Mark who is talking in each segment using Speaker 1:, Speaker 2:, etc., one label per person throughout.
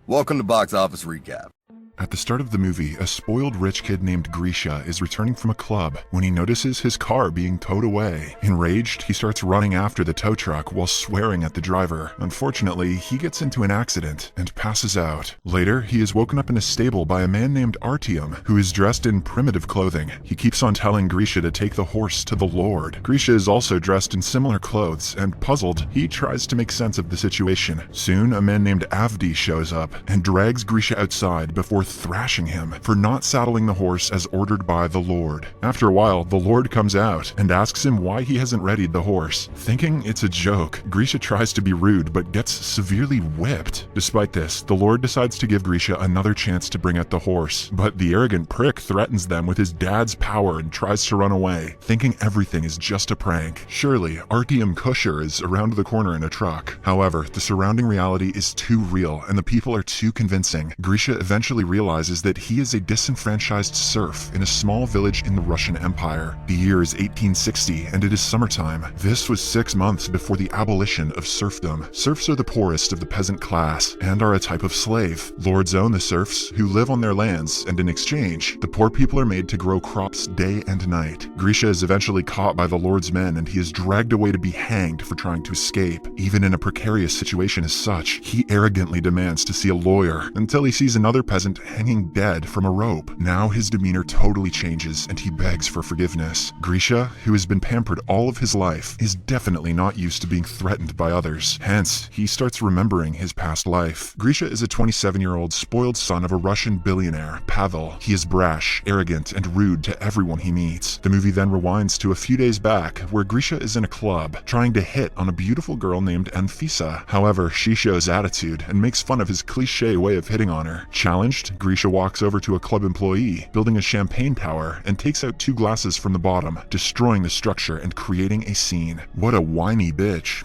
Speaker 1: Welcome to Box Office Recap.
Speaker 2: At the start of the movie, a spoiled rich kid named Grisha is returning from a club when he notices his car being towed away. Enraged, he starts running after the tow truck while swearing at the driver. Unfortunately, he gets into an accident and passes out. Later, he is woken up in a stable by a man named Artyom, who is dressed in primitive clothing. He keeps on telling Grisha to take the horse to the Lord. Grisha is also dressed in similar clothes, and puzzled, he tries to make sense of the situation. Soon, a man named Avdi shows up and drags Grisha outside before thrashing him for not saddling the horse as ordered by the Lord. After a while, the Lord comes out and asks him why he hasn't readied the horse. Thinking it's a joke, Grisha tries to be rude but gets severely whipped. Despite this, the Lord decides to give Grisha another chance to bring out the horse, but the arrogant prick threatens them with his dad's power and tries to run away, thinking everything is just a prank. Surely, Artyom Kusher is around the corner in a truck. However, the surrounding reality is too real and the people are too convincing. Grisha eventually realizes that he is a disenfranchised serf in a small village in the Russian Empire. The year is 1860 and it is summertime. This was 6 months before the abolition of serfdom. Serfs are the poorest of the peasant class and are a type of slave. Lords own the serfs, who live on their lands, and in exchange, the poor people are made to grow crops day and night. Grisha is eventually caught by the Lord's men and he is dragged away to be hanged for trying to escape. Even in a precarious situation as such, he arrogantly demands to see a lawyer until he sees another peasant hanging dead from a rope. Now his demeanor totally changes and he begs for forgiveness. Grisha, who has been pampered all of his life, is definitely not used to being threatened by others. Hence, he starts remembering his past life. Grisha is a 27-year-old spoiled son of a Russian billionaire, Pavel. He is brash, arrogant, and rude to everyone he meets. The movie then rewinds to a few days back, where Grisha is in a club, trying to hit on a beautiful girl named Anfisa. However, she shows attitude and makes fun of his cliché way of hitting on her. Challenged, Grisha walks over to a club employee, building a champagne tower, and takes out 2 glasses from the bottom, destroying the structure and creating a scene. What a whiny bitch.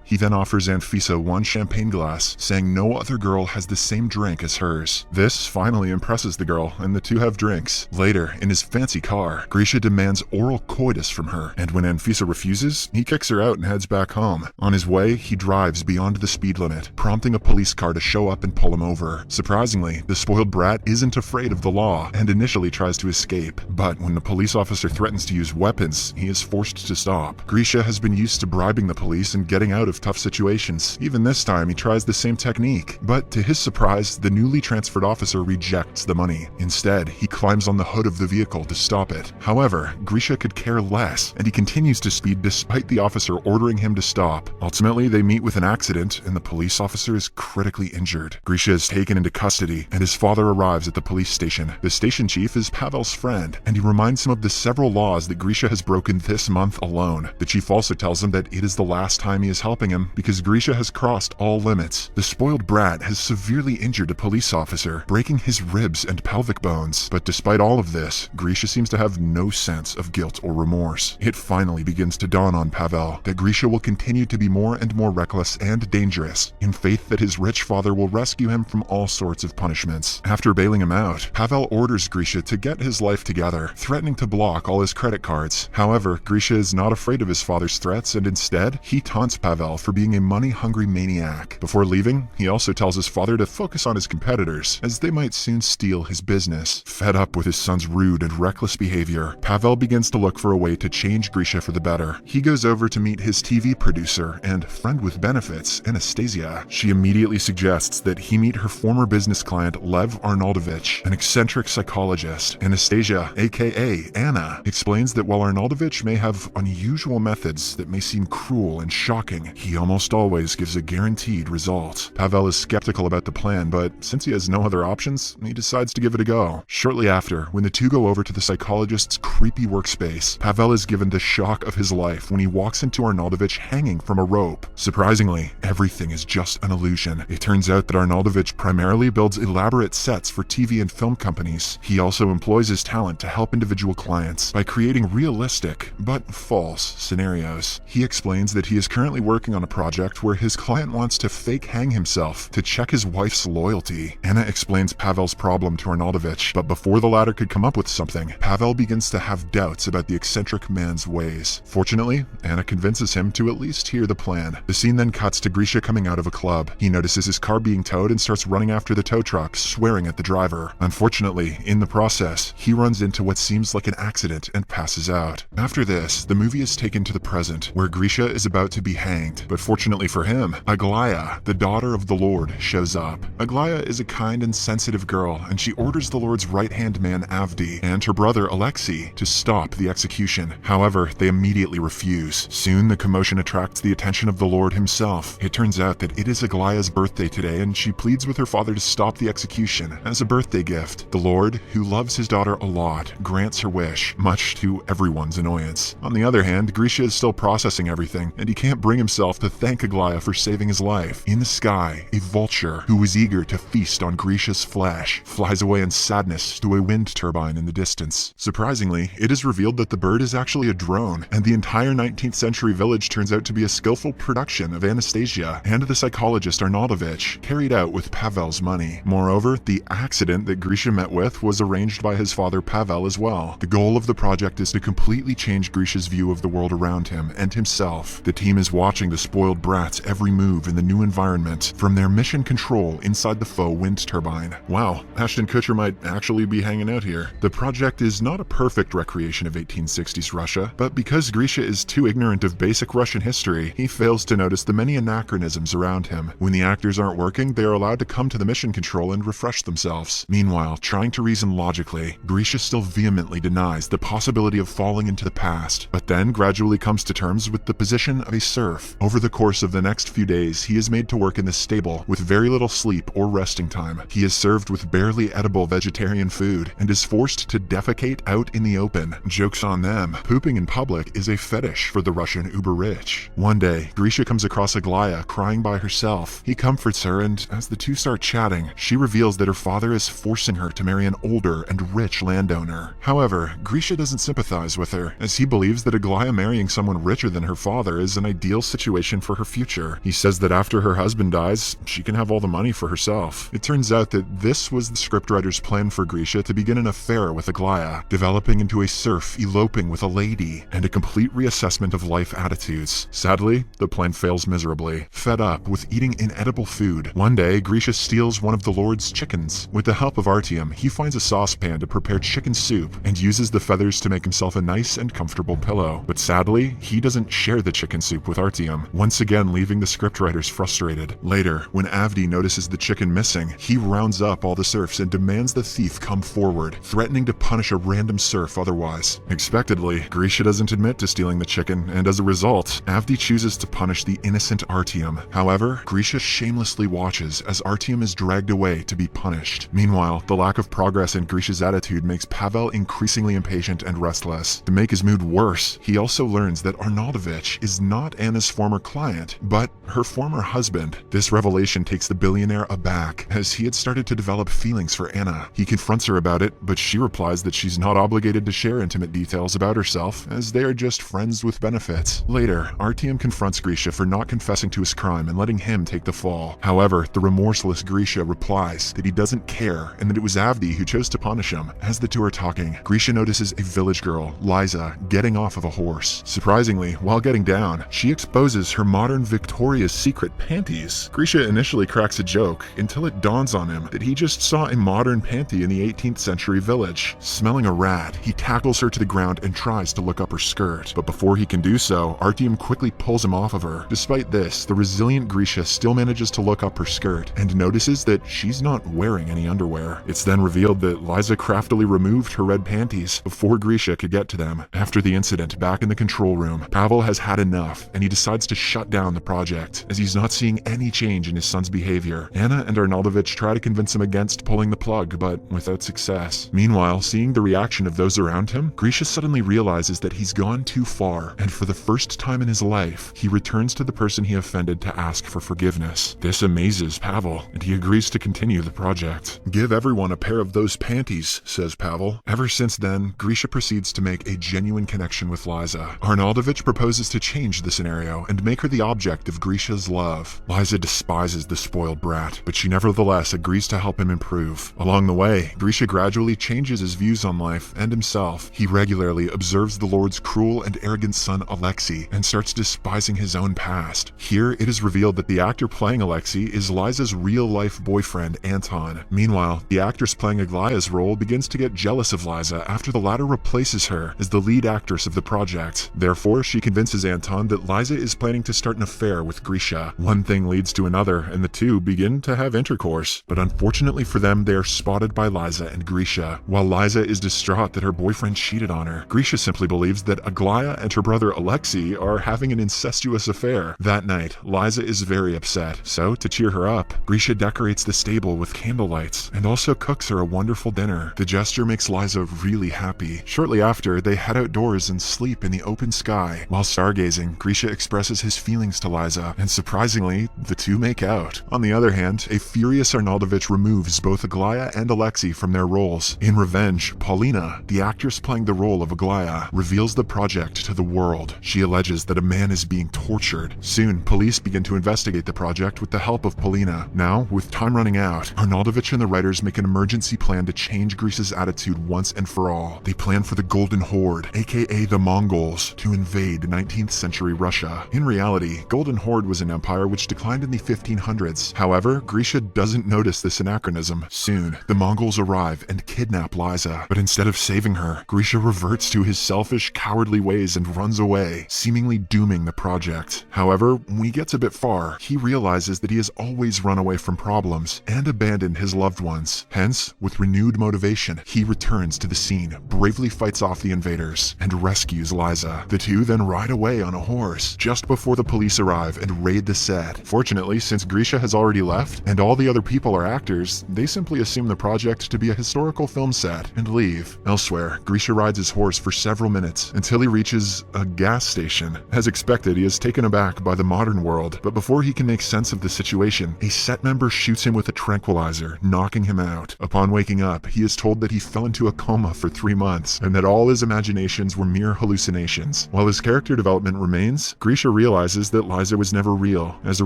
Speaker 2: He then offers Anfisa 1 champagne glass, saying no other girl has the same drink as hers. This finally impresses the girl, and the two have drinks. Later, in his fancy car, Grisha demands oral coitus from her, and when Anfisa refuses, he kicks her out and heads back home. On his way, he drives beyond the speed limit, prompting a police car to show up and pull him over. Surprisingly, the spoiled brat isn't afraid of the law, and initially tries to escape. But when the police officer threatens to use weapons, he is forced to stop. Grisha has been used to bribing the police and getting out of tough situations. Even this time, he tries the same technique, but to his surprise, the newly transferred officer rejects the money. Instead, he climbs on the hood of the vehicle to stop it. However, Grisha could care less, and he continues to speed despite the officer ordering him to stop. Ultimately, they meet with an accident, and the police officer is critically injured. Grisha is taken into custody, and his father arrives at the police station. The station chief is Pavel's friend, and he reminds him of the several laws that Grisha has broken this month alone. The chief also tells him that it is the last time he is helping him because Grisha has crossed all limits. The spoiled brat has severely injured a police officer, breaking his ribs and pelvic bones. But despite all of this, Grisha seems to have no sense of guilt or remorse. It finally begins to dawn on Pavel that Grisha will continue to be more and more reckless and dangerous, in faith that his rich father will rescue him from all sorts of punishments. After bailing him out, Pavel orders Grisha to get his life together, threatening to block all his credit cards. However, Grisha is not afraid of his father's threats, and instead, he taunts Pavel for being a money-hungry maniac. Before leaving, he also tells his father to focus on his competitors, as they might soon steal his business. Fed up with his son's rude and reckless behavior, Pavel begins to look for a way to change Grisha for the better. He goes over to meet his TV producer and friend with benefits, Anastasia. She immediately suggests that he meet her former business client Lev Arnoldovich, an eccentric psychologist. Anastasia, aka Anna, explains that while Arnoldovich may have unusual methods that may seem cruel and shocking, he almost always gives a guaranteed result. Pavel is skeptical about the plan, but since he has no other options, he decides to give it a go. Shortly after, when the two go over to the psychologist's creepy workspace, Pavel is given the shock of his life when he walks into Arnoldovich hanging from a rope. Surprisingly, everything is just an illusion. It turns out that Arnoldovich primarily builds elaborate sets for TV and film companies. He also employs his talent to help individual clients by creating realistic, but false, scenarios. He explains that he is currently working working on a project where his client wants to fake hang himself to check his wife's loyalty. Anna explains Pavel's problem to Arnautovich, but before the latter could come up with something, Pavel begins to have doubts about the eccentric man's ways. Fortunately, Anna convinces him to at least hear the plan. The scene then cuts to Grisha coming out of a club. He notices his car being towed and starts running after the tow truck, swearing at the driver. Unfortunately, in the process, he runs into what seems like an accident and passes out. After this, the movie is taken to the present, where Grisha is about to be hanged. But fortunately for him, Aglaya, the daughter of the Lord, shows up. Aglaya is a kind and sensitive girl, and she orders the Lord's right-hand man Avdi and her brother Alexei to stop the execution. However, they immediately refuse. Soon, the commotion attracts the attention of the Lord himself. It turns out that it is Aglaya's birthday today, and she pleads with her father to stop the execution as a birthday gift. The Lord, who loves his daughter a lot, grants her wish, much to everyone's annoyance. On the other hand, Grisha is still processing everything, and he can't bring himself to thank Aglaya for saving his life. In the sky, a vulture, who was eager to feast on Grisha's flesh, flies away in sadness to a wind turbine in the distance. Surprisingly, it is revealed that the bird is actually a drone, and the entire 19th century village turns out to be a skillful production of Anastasia and the psychologist Arnautovich, carried out with Pavel's money. Moreover, the accident that Grisha met with was arranged by his father Pavel as well. The goal of the project is to completely change Grisha's view of the world around him and himself. The team is watching the spoiled brat's every move in the new environment from their mission control inside the faux wind turbine. Wow, Ashton Kutcher might actually be hanging out here. The project is not a perfect recreation of 1860s Russia, but because Grisha is too ignorant of basic Russian history, he fails to notice the many anachronisms around him. When the actors aren't working, they are allowed to come to the mission control and refresh themselves. Meanwhile, trying to reason logically, Grisha still vehemently denies the possibility of falling into the past, but then gradually comes to terms with the position of a serf. Over the course of the next few days, he is made to work in the stable with very little sleep or resting time. He is served with barely edible vegetarian food and is forced to defecate out in the open. Joke's on them. Pooping in public is a fetish for the Russian uber-rich. One day, Grisha comes across Aglaya crying by herself. He comforts her, and as the two start chatting, she reveals that her father is forcing her to marry an older and rich landowner. However, Grisha doesn't sympathize with her, as he believes that Aglaya marrying someone richer than her father is an ideal situation for her future. He says that after her husband dies, she can have all the money for herself. It turns out that this was the scriptwriter's plan for Grisha to begin an affair with Aglaya, developing into a serf eloping with a lady, and a complete reassessment of life attitudes. Sadly, the plan fails miserably. Fed up with eating inedible food, one day Grisha steals one of the Lord's chickens. With the help of Artyom, he finds a saucepan to prepare chicken soup and uses the feathers to make himself a nice and comfortable pillow. But sadly, he doesn't share the chicken soup with Artyom, once again leaving the scriptwriters frustrated. Later, when Avdi notices the chicken missing, he rounds up all the serfs and demands the thief come forward, threatening to punish a random serf otherwise. Expectedly, Grisha doesn't admit to stealing the chicken, and as a result, Avdi chooses to punish the innocent Artyom. However, Grisha shamelessly watches as Artyom is dragged away to be punished. Meanwhile, the lack of progress in Grisha's attitude makes Pavel increasingly impatient and restless. To make his mood worse, he also learns that Arnautovich is not Anna's former client, but her former husband. This revelation takes the billionaire aback, as he had started to develop feelings for Anna. He confronts her about it, but she replies that she's not obligated to share intimate details about herself, as they are just friends with benefits. Later, Artyom confronts Grisha for not confessing to his crime and letting him take the fall. However, the remorseless Grisha replies that he doesn't care and that it was Avdi who chose to punish him. As the two are talking, Grisha notices a village girl, Liza, getting off of a horse. Surprisingly, while getting down, she exposes her modern Victoria's Secret panties. Grisha initially cracks a joke until it dawns on him that he just saw a modern panty in the 18th century village. Smelling a rat, he tackles her to the ground and tries to look up her skirt. But before he can do so, Artyom quickly pulls him off of her. Despite this, the resilient Grisha still manages to look up her skirt and notices that she's not wearing any underwear. It's then revealed that Liza craftily removed her red panties before Grisha could get to them. After the incident, back in the control room, Pavel has had enough and he decides to shut down the project, as he's not seeing any change in his son's behavior. Anna and Arnautovich try to convince him against pulling the plug, but without success. Meanwhile, seeing the reaction of those around him, Grisha suddenly realizes that he's gone too far, and for the first time in his life, he returns to the person he offended to ask for forgiveness. This amazes Pavel, and he agrees to continue the project. "Give everyone a pair of those panties," says Pavel. Ever since then, Grisha proceeds to make a genuine connection with Liza. Arnautovich proposes to change the scenario and and make her the object of Grisha's love. Liza despises the spoiled brat, but she nevertheless agrees to help him improve. Along the way, Grisha gradually changes his views on life and himself. He regularly observes the Lord's cruel and arrogant son Alexei and starts despising his own past. Here, it is revealed that the actor playing Alexei is Liza's real-life boyfriend, Anton. Meanwhile, the actress playing Aglaya's role begins to get jealous of Liza after the latter replaces her as the lead actress of the project. Therefore, she convinces Anton that Liza is planning to start an affair with Grisha. One thing leads to another, and the two begin to have intercourse. But unfortunately for them, they are spotted by Liza and Grisha. While Liza is distraught that her boyfriend cheated on her, Grisha simply believes that Aglaya and her brother Alexei are having an incestuous affair. That night, Liza is very upset, so to cheer her up, Grisha decorates the stable with candlelights and also cooks her a wonderful dinner. The gesture makes Liza really happy. Shortly after, they head outdoors and sleep in the open sky. While stargazing, Grisha expresses his feelings to Liza, and surprisingly, the two make out. On the other hand, a furious Arnaldovich removes both Aglaya and Alexei from their roles. In revenge, Paulina, the actress playing the role of Aglaya, reveals the project to the world. She alleges that a man is being tortured. Soon, police begin to investigate the project with the help of Paulina. Now, with time running out, Arnaldovich and the writers make an emergency plan to change Greece's attitude once and for all. They plan for the Golden Horde, aka the Mongols, to invade 19th century Russia. In reality, Golden Horde was an empire which declined in the 1500s. However, Grisha doesn't notice this anachronism. Soon, the Mongols arrive and kidnap Liza, but instead of saving her, Grisha reverts to his selfish, cowardly ways and runs away, seemingly dooming the project. However, when he gets a bit far, he realizes that he has always run away from problems and abandoned his loved ones. Hence, with renewed motivation, he returns to the scene, bravely fights off the invaders, and rescues Liza. The two then ride away on a horse, just before the police arrive and raid the set. Fortunately, since Grisha has already left, and all the other people are actors, they simply assume the project to be a historical film set and leave. Elsewhere, Grisha rides his horse for several minutes until he reaches a gas station. As expected, he is taken aback by the modern world, but before he can make sense of the situation, a set member shoots him with a tranquilizer, knocking him out. Upon waking up, he is told that he fell into a coma for 3 months, and that all his imaginations were mere hallucinations. While his character development remains, Grisha realizes that Liza was never real. As a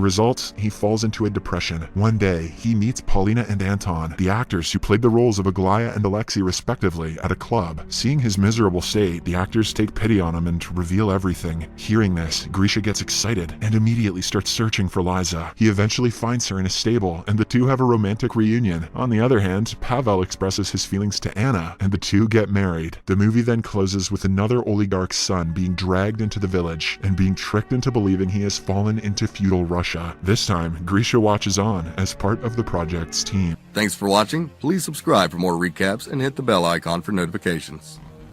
Speaker 2: result, he falls into a depression. One day, he meets Paulina and Anton, the actors who played the roles of Aglaya and Alexei respectively, at a club. Seeing his miserable state, the actors take pity on him and reveal everything. Hearing this, Grisha gets excited and immediately starts searching for Liza. He eventually finds her in a stable, and the two have a romantic reunion. On the other hand, Pavel expresses his feelings to Anna, and the two get married. The movie then closes with another oligarch's son being dragged into the village and being tricked into believing he has fallen into feudal Russia. This time, Grisha watches on as part of the project's team.
Speaker 1: Thanks for watching. Please subscribe for more recaps and hit the bell icon for notifications.